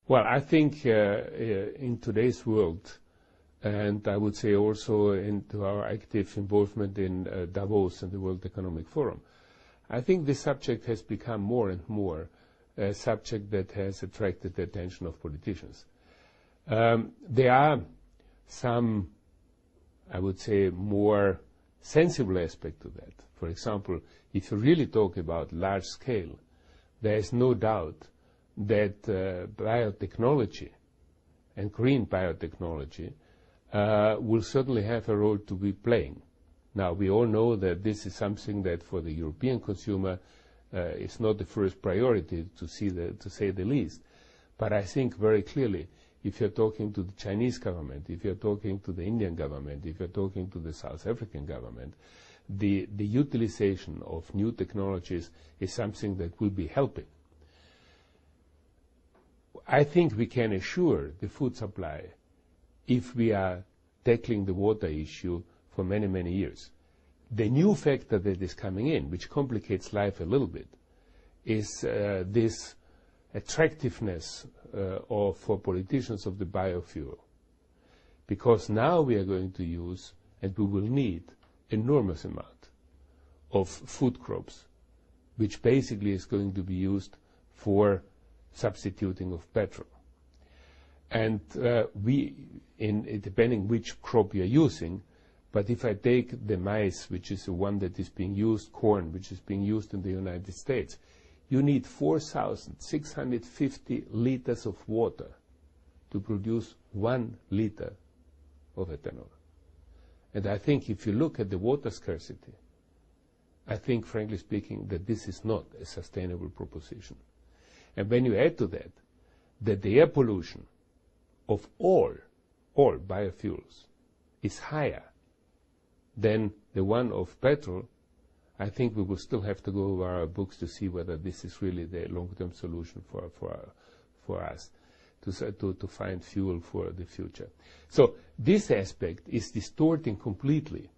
Well, I think in today's world, and I would say also into our active involvement in Davos and the World Economic Forum, I think this subject has become more and more a subject that has attracted the attention of politicians. There are some, I would say, more sensible aspect to that. For example, if you really talk about large scale, there is no doubt that biotechnology and green biotechnology will certainly have a role to be playing. Now, we all know that this is something that for the European consumer is not the first priority, to say the least. But I think very clearly, if you're talking to the Chinese government, if you're talking to the Indian government, if you're talking to the South African government, the utilization of new technologies is something that will be helping. I think we can assure the food supply if we are tackling the water issue for many, many years. The new factor that is coming in, which complicates life a little bit, is this attractiveness for politicians of the biofuel. Because now we are going to use, and we will need, enormous amount of food crops, which basically is going to be used for substituting of petrol. And depending which crop you're using, but if I take the maize, which is the one that is being used, corn, which is being used in the United States, you need 4,650 liters of water to produce 1 liter of ethanol. And I think if you look at the water scarcity, I think, frankly speaking, that this is not a sustainable proposition. And when you add to that the air pollution of all biofuels is higher than the one of petrol, I think we will still have to go over our books to see whether this is really the long-term solution for us to find fuel for the future. So this aspect is distorting completely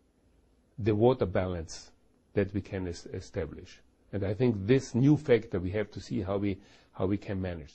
the water balance that we can establish. And I think this new factor, we have to see how we can manage.